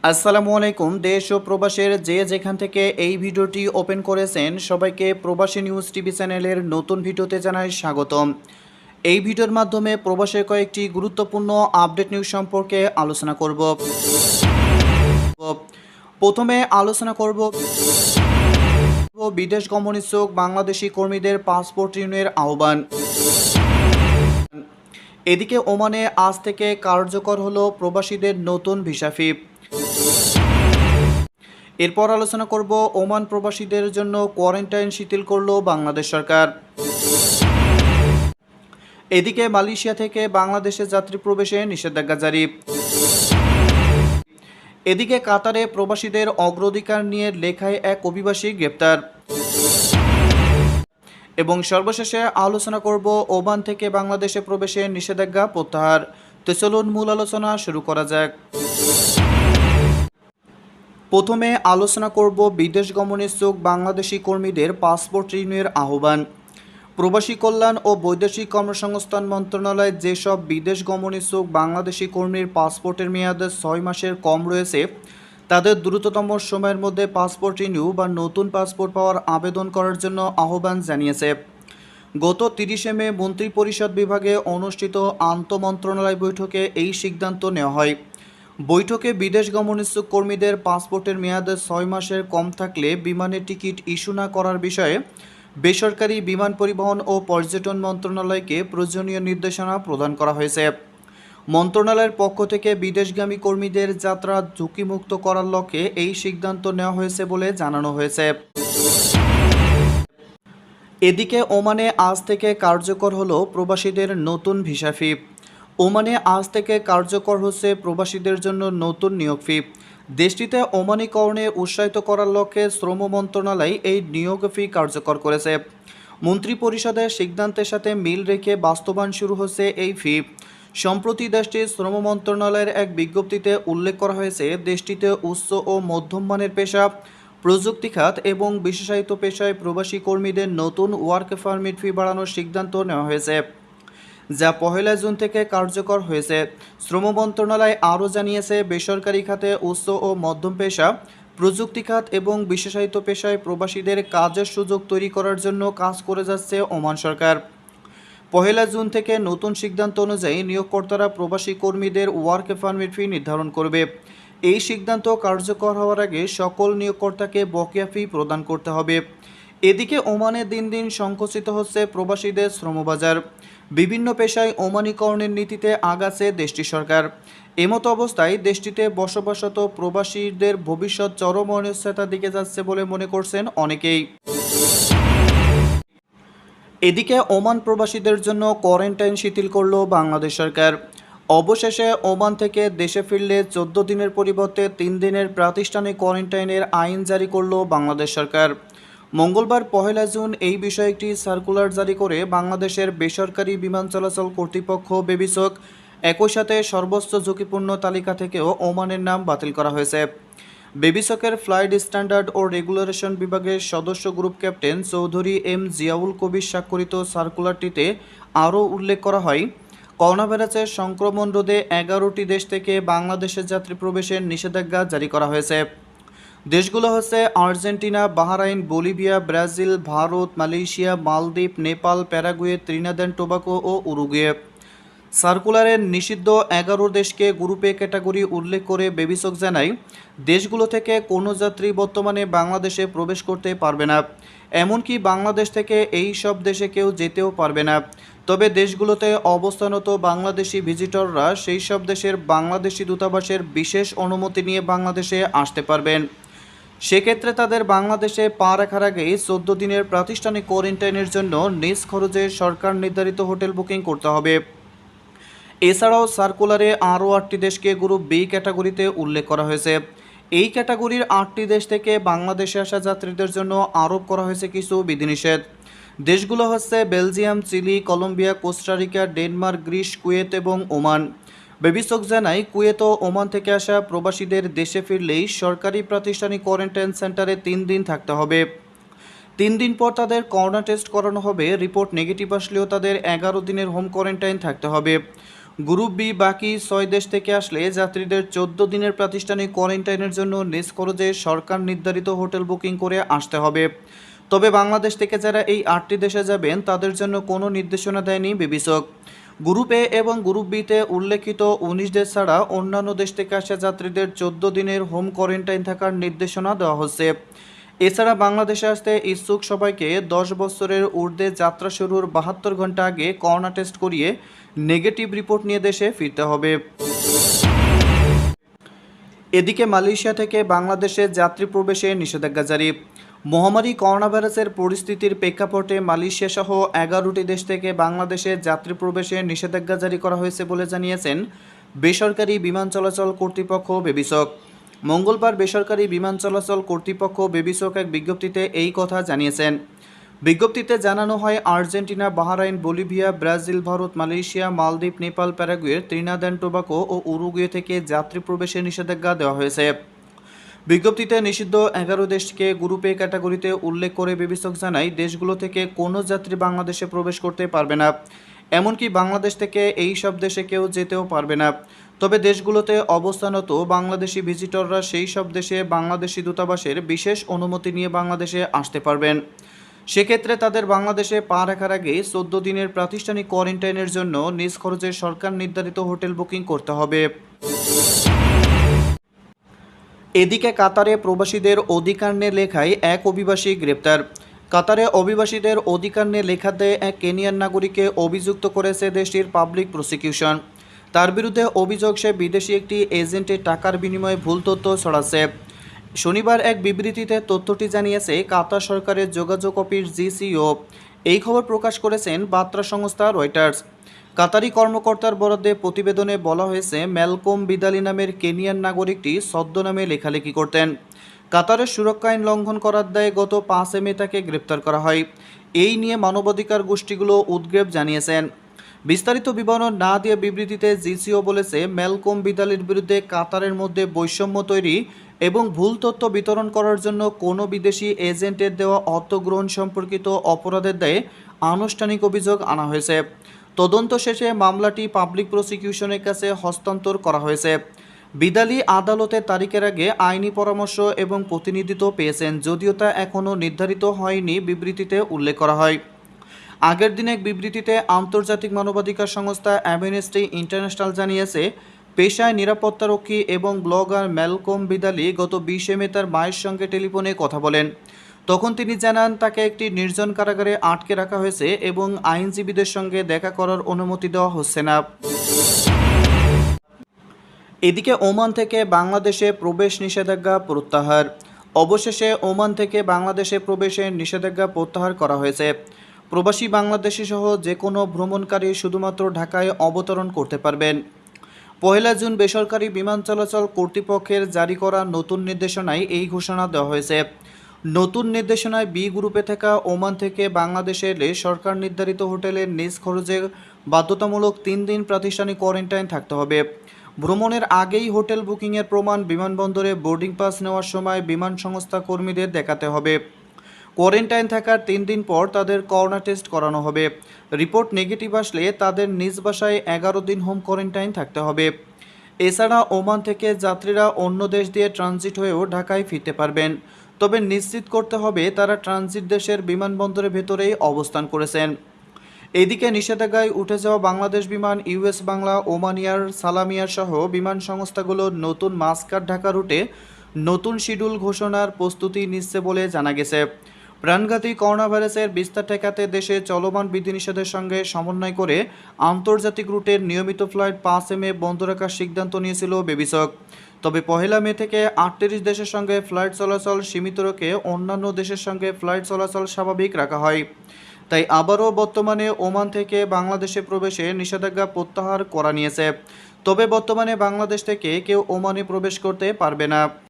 আসসালামু আলাইকুম। দেশ ও প্রবাসের যে যেখান থেকে এই ভিডিওটি ওপেন করেছেন সবাইকে প্রবাসী নিউজ টিভি চ্যানেলের নতুন ভিডিওতে জানাই স্বাগতম। এই ভিডিওর মাধ্যমে প্রবাসের কয়েকটি গুরুত্বপূর্ণ আপডেট নিউজ সম্পর্কে আলোচনা করব। প্রথমে আলোচনা করব বিদেশ গমন ইচ্ছুক বাংলাদেশি কর্মীদের পাসপোর্ট রিনিউয়ের আহ্বান। এদিকে ওমানে আজ থেকে কার্যকর হলো প্রবাসীদের নতুন ভিসা ফি। এরপর আলোচনা করব ওমান প্রবাসীদের জন্য কোয়ারেন্টাইন শিথিল করলো বাংলাদেশ সরকার। এদিকে মালয়েশিয়া থেকে বাংলাদেশে যাত্রী প্রবেশে নিষেধাজ্ঞা জারি। এদিকে কাতারে প্রবাসীদের অগ্রাধিকার নিয়ে লেখায় এক অভিবাসী গ্রেপ্তার। এবং সর্বশেষে আলোচনা করব ওমান থেকে বাংলাদেশে প্রবেশে নিষেধাজ্ঞা প্রত্যাহার। তো চলুন মূল আলোচনা শুরু করা যাক। প্রথমে আলোচনা করব বিদেশ গমন ইচ্ছুক বাংলাদেশি কর্মীদের পাসপোর্ট রিনিউয়ের আহ্বান। প্রবাসী কল্যাণ ও বৈদেশিক কর্মসংস্থান মন্ত্রণালয় যেসব বিদেশ গমন ইচ্ছুক বাংলাদেশি কর্মীর পাসপোর্টের মেয়াদ 6 মাসের কম রয়েছে তাদের দ্রুততম সময়ের মধ্যে পাসপোর্ট রিনিউ বা নতুন পাসপোর্ট পাওয়ার আবেদন করার জন্য আহ্বান জানিয়েছে। গত 30 মে মন্ত্রিপরিষদ বিভাগে অনুষ্ঠিত আন্তঃমন্ত্রণালয় বৈঠকে এই সিদ্ধান্ত নেওয়া হয়। বৈঠকে বিদেশ গমন ইচ্ছুক কর্মীদের পাসপোর্টের মেয়াদ 6 মাসের কম থাকলে বিমানের টিকিট ইস্যু না করার বিষয়ে বেসরকারি বিমান পরিবহন ও পর্যটন মন্ত্রণালয়কে প্রয়োজনীয় নির্দেশনা প্রদান করা হয়েছে। মন্ত্রণালয়ের পক্ষ থেকে বিদেশগামী কর্মীদের যাত্রা ঝুঁকিমুক্ত করার লক্ষ্যে এই সিদ্ধান্ত নেওয়া হয়েছে বলে জানানো হয়েছে। এদিকে ওমানে আজ থেকে কার্যকর হলো প্রবাসীদের নতুন ভিসা ফি। ওমানে আজ থেকে কার্যকর হচ্ছে প্রবাসীদের জন্য নতুন নিয়োগ ফি। দেশটিতে ওমানিকরণে উৎসাহিত করার লক্ষ্যে শ্রম মন্ত্রণালয় এই নিয়োগ ফি কার্যকর করেছে। মন্ত্রিপরিষদের সিদ্ধান্তের সাথে মিল রেখে বাস্তবায়ন শুরু হচ্ছে এই ফি। সম্প্রতি দেশটির শ্রম মন্ত্রণালয়ের এক বিজ্ঞপ্তিতে উল্লেখ করা হয়েছে দেশটিতে উচ্চ ও মধ্যম মানের পেশা, প্রযুক্তি খাত এবং বিশেষায়িত পেশায় প্রবাসী কর্মীদের নতুন ওয়ার্ক পারমিট ফি বাড়ানোর সিদ্ধান্ত নেওয়া হয়েছে, যা 1 জুন থেকে কার্যকর হয়েছে। শ্রম মন্ত্রণালয় আরও জানিয়েছে বেসরকারি খাতে উচ্চ ও মধ্যম পেশা, প্রযুক্তি খাত এবং বিশেষায়িত পেশায় প্রবাসীদের কাজের সুযোগ তৈরি করার জন্য কাজ করে যাচ্ছে ওমান সরকার। 1 জুন থেকে নতুন সিদ্ধান্ত অনুযায়ী নিয়োগকর্তারা প্রবাসী কর্মীদের ওয়ার্ক পারমিট ফি নির্ধারণ করবে। এই সিদ্ধান্ত কার্যকর হওয়ার আগে সকল নিয়োগকর্তাকে বকেয়া ফি প্রদান করতে হবে। এদিকে ওমানে দিন দিন সংকুচিত হচ্ছে প্রবাসীদের শ্রমবাজার। বিভিন্ন পেশায় ওমানিকরণের নীতিতে আগাচ্ছে দেশটির সরকার। এমতো অবস্থায় দেশটিতে বসবাসরত প্রবাসীদের ভবিষ্যৎ চরম অনিশ্চয়তার দিকে যাচ্ছে বলে মনে করছেন অনেকেই। এদিকে ওমান প্রবাসীদের জন্য কোয়ারেন্টাইন শিথিল করল বাংলাদেশ সরকার। অবশেষে ওমান থেকে দেশে ফিরলে 14 দিনের পরিবর্তে 3 দিনের প্রাতিষ্ঠানিক কোয়ারেন্টাইনের আইন জারি করল বাংলাদেশ সরকার। মঙ্গলবার 1 জুন এই বিষয়ে একটি সার্কুলার জারি করে বাংলাদেশের বেসরকারি বিমান চলাচল কর্তৃপক্ষ বেবিসক একই সাথে সর্বোচ্চ ঝুঁকিপূর্ণ তালিকা থেকেও ওমানের নাম বাতিল করা হয়েছে। বেবিসকের ফ্লাইট স্ট্যান্ডার্ড ও রেগুলেশন বিভাগের সদস্য group captain Chowdhury M Ziaul Kabir স্বাক্ষরিত সার্কুলারটিতে আরও উল্লেখ করা হয়, করোনা ভাইরাসের সংক্রমণ রোধে 11টি দেশ থেকে বাংলাদেশের যাত্রী প্রবেশের নিষেধাজ্ঞা জারি করা হয়েছে। দেশগুলো হচ্ছে Argentina, Bahrain, Bolivia, Brazil, Bharat, Malaysia, মালদ্বীপ, নেপাল, প্যারাগুয়ে, ত্রিনিদাদ টোবাগো ও উরুগুয়ে। সার্কুলারের নিষিদ্ধ 11 দেশকে গ্রুপে ক্যাটাগরি উল্লেখ করে বেবিসক জানায়, দেশগুলো থেকে কোনো যাত্রী বর্তমানে বাংলাদেশে প্রবেশ করতে পারবে না, এমনকি বাংলাদেশ থেকে এই সব দেশে কেউ যেতেও পারবে না। তবে দেশগুলোতে অবস্থানরত বাংলাদেশি ভিজিটররা সেই সব দেশের বাংলাদেশি দূতাবাসের বিশেষ অনুমতি নিয়ে বাংলাদেশে আসতে পারবেন। সেক্ষেত্রে তাদের বাংলাদেশে পা রাখার আগেই 14 দিনের প্রাতিষ্ঠানিক কোয়ারেন্টাইনের জন্য নিজ খরচে সরকার নির্ধারিত হোটেল বুকিং করতে হবে। এছাড়াও সার্কুলারে আরও 8টি দেশকে গ্রুপ বি ক্যাটাগরিতে উল্লেখ করা হয়েছে। এই ক্যাটাগরির 8টি দেশ থেকে বাংলাদেশে আসা যাত্রীদের জন্য আরোপ করা হয়েছে কিছু বিধিনিষেধ। দেশগুলো হচ্ছে Belgium, Chile, Colombia, Costa Rica, Denmark, Greece, Kuwait এবং ওমান। বেবিসক জানায়, কুয়েত ও ওমান থেকে আসা প্রবাসীদের দেশে ফিরলেই সরকারি প্রাতিষ্ঠানিক কোয়ারেন্টাইন সেন্টারে 3 দিন থাকতে হবে। 3 দিন পর তাদের করোনা টেস্ট করানো হবে। রিপোর্ট নেগেটিভ আসলেও তাদের 11 দিনের হোম কোয়ারেন্টাইন থাকতে হবে। গ্রুপ বি বাকি 6 দেশ থেকে আসলে যাত্রীদের 14 দিনের প্রাতিষ্ঠানিক কোয়ারেন্টাইনের জন্য নিজ খরচে সরকার নির্ধারিত হোটেল বুকিং করে আসতে হবে। তবে বাংলাদেশ থেকে যারা এই 8টি দেশে যাবেন তাদের জন্য কোনো নির্দেশনা দেয়নি বিবেচক। গ্রুপ এ এবং গ্রুপ বিতে উল্লেখিত 19 দেশ ছাড়া অন্যান্য দেশ থেকে আসা যাত্রীদের 14 দিনের হোম কোয়ারেন্টাইন থাকার নির্দেশনা দেওয়া হচ্ছে। এছাড়া বাংলাদেশে আসতে ইচ্ছুক সবাইকে 10 বছরের ঊর্ধ্বে যাত্রা শুরুর 72 ঘন্টা আগে করোনা টেস্ট করিয়ে নেগেটিভ রিপোর্ট নিয়ে দেশে ফিরতে হবে। এদিকে মালয়েশিয়া থেকে বাংলাদেশে যাত্রী প্রবেশে নিষেধাজ্ঞা জারি। মহামারী করোনা ভাইরাসের পরিস্থিতির প্রেক্ষাপটে মালয়েশিয়া সহ 11টি দেশ থেকে বাংলাদেশে যাত্রী প্রবেশে নিষেধাজ্ঞা জারি করা হয়েছে বলে জানিয়েছেন বেসরকারি বিমান চলাচল কর্তৃপক্ষ বেবিসক। মঙ্গলবার বেসরকারি বিমান চলাচল কর্তৃপক্ষ বেবিসক এক বিজ্ঞপ্তিতে এই কথা জানিয়েছেন। বিজ্ঞপ্তিতে জানানো হয়, Argentina, Bahrain, Bolivia, Brazil, Bharat, Malaysia, মালদ্বীপ, Nepal, Paraguay, Trinidad and Tobago ও উরুগুয়ে থেকে যাত্রী প্রবেশে নিষেধাজ্ঞা দেওয়া হয়েছে। বিজ্ঞপ্তিতে নিষিদ্ধ 11 দেশকে গ্রুপ এ ক্যাটাগরিতে উল্লেখ করে বেবিসক জানায়, দেশগুলো থেকে কোনো যাত্রী বাংলাদেশে প্রবেশ করতে পারবে না। এমনকি বাংলাদেশ থেকে এই সব দেশে কেউ যেতেও পারবে না। তবে দেশগুলোতে অবস্থানরত বাংলাদেশি ভিজিটররা সেই সব দেশে বাংলাদেশি দূতাবাসের বিশেষ অনুমতি নিয়ে বাংলাদেশে আসতে পারবেন। সেক্ষেত্রে তাদের বাংলাদেশে পা রাখার আগে 14 দিনের প্রাতিষ্ঠানিক কোয়ারেন্টাইনের জন্য নিজ খরচে সরকার নির্ধারিত হোটেল বুকিং করতে হবে। এদিকে কাতারে প্রবাসীদের অধিকার নিয়ে লেখায় এক অভিবাসী গ্রেপ্তার। কাতারে অভিবাসীদের অধিকার নিয়ে লেখাতে এক কেনিয়ান নাগরিককে অভিযুক্ত করেছে দেশটির পাবলিক প্রসিকিউশন। তার বিরুদ্ধে অভিযোগ, সে বিদেশি একটি এজেন্টের টাকার বিনিময়ে ভুল তথ্য ছড়াচ্ছে। শনিবার এক বিবৃতিতে তথ্যটি জানিয়েছে কাতার সরকারের যোগাযোগ অফিস জিসিও। এই খবর প্রকাশ করেছেন বার্তা সংস্থা রয়টার্স। কাতারি কর্মকর্তার বরাদ্দে প্রতিবেদনে বলা হয়েছে, ম্যালকম বিদালি নামের কেনিয়ান নাগরিকটি ছদ্মনামে লেখালেখি করতেন। কাতারের সুরক্ষা আইন লঙ্ঘন করার দায়ে গত 5 মে তাকে গ্রেপ্তার করা হয়। এই নিয়ে মানবাধিকার গোষ্ঠীগুলো উদ্বেগ জানিয়েছেন। বিস্তারিত বিবরণ না দিয়ে বিবৃতিতে জিসিও বলেছে, ম্যালকম বিদালির বিরুদ্ধে কাতারের মধ্যে বৈষম্য তৈরি এবং ভুল তথ্য বিতরণ করার জন্য কোনো বিদেশি এজেন্টের দেওয়া অর্থ গ্রহণ সম্পর্কিত অপরাধের দায়ে আনুষ্ঠানিক অভিযোগ আনা হয়েছে। তদন্ত শেষে মামলাটি পাবলিক প্রসিকিউশনের কাছে হস্তান্তর করা হয়েছে। বিদালি আদালতের তারিখের আগে আইনি পরামর্শ এবং প্রতিনিধিত্ব পেয়েছেন, যদিও তা এখনও নির্ধারিত হয়নি বিবৃতিতে উল্লেখ করা হয়। আগের দিন এক বিবৃতিতে আন্তর্জাতিক মানবাধিকার সংস্থা অ্যামনেস্টি ইন্টারন্যাশনাল জানিয়েছে, পেশায় নিরাপত্তারক্ষী এবং ব্লগার ম্যালকম বিদালি গত 20 মে তার মায়ের সঙ্গে টেলিফোনে কথা বলেন। তখন তিনি জানান, তাকে একটি নির্জন কারাগারে আটকে রাখা হয়েছে এবং আইনজীবীদের সঙ্গে দেখা করার অনুমতি দেওয়া হচ্ছে না। এদিকে ওমান থেকে বাংলাদেশে প্রবেশ নিষেধাজ্ঞা প্রত্যাহার। অবশেষে ওমান থেকে বাংলাদেশে প্রবেশের নিষেধাজ্ঞা প্রত্যাহার করা হয়েছে। প্রবাসী বাংলাদেশি সহ যে কোনো ভ্রমণকারী শুধুমাত্র ঢাকায় অবতরণ করতে পারবেন। 1 জুন বেসরকারি বিমান চলাচল কর্তৃপক্ষের জারি করা নতুন নির্দেশনায় এই ঘোষণা দেওয়া হয়েছে। নতুন নির্দেশনায় বি গ্রুপে থাকা ওমান থেকে বাংলাদেশে এলে সরকার নির্ধারিত হোটেলের নিজ খরচে বাধ্যতামূলক 3 দিন প্রাতিষ্ঠানিক কোয়ারেন্টাইন থাকতে হবে। ভ্রমণের আগেই হোটেল বুকিংয়ের প্রমাণ বিমানবন্দরে বোর্ডিং পাস নেওয়ার সময় বিমান সংস্থা কর্মীদের দেখাতে হবে। কোয়ারেন্টাইন থাকার 3 দিন পর তাদের করোনা টেস্ট করানো হবে। রিপোর্ট নেগেটিভ আসলে তাদের নিজ বাসায় 11 দিন হোম কোয়ারেন্টাইন থাকতে হবে। এছাড়া ওমান থেকে যাত্রীরা অন্য দেশ দিয়ে ট্রানজিট হয়েও ঢাকায় ফিরতে পারবেন। তবে নিশ্চিত করতে হবে তারা ট্রানজিট দেশের বিমানবন্দরের ভেতরেই অবস্থান করেছেন। এদিকে নিষেধাজ্ঞায় উঠে যাওয়া বাংলাদেশ বিমান, ইউএস বাংলা, ওমান এয়ার, সালাম এয়ার সহ বিমান সংস্থাগুলো নতুন মাস্কাট ঢাকা রুটে নতুন শিডিউল ঘোষণার প্রস্তুতি নিচ্ছে বলে জানা গেছে। প্রাণঘাতী করোনা ভাইরাসের বিস্তার ঠেকাতে দেশে চলমান বিধিনিষেধের সঙ্গে সমন্বয় করে আন্তর্জাতিক রুটের নিয়মিত ফ্লাইট 5 মে বন্ধ রাখার সিদ্ধান্ত নিয়েছিল বেবিসক। তবে 1 মে থেকে 38 দেশের সঙ্গে ফ্লাইট চলাচল সীমিত রেখে অন্যান্য দেশের সঙ্গে ফ্লাইট চলাচল স্বাভাবিক রাখা হয়। তাই আবারও বর্তমানে ওমান থেকে বাংলাদেশে প্রবেশে নিষেধাজ্ঞা প্রত্যাহার করা নিয়েছে। তবে বর্তমানে বাংলাদেশ থেকে কেউ ওমানে প্রবেশ করতে পারবে না।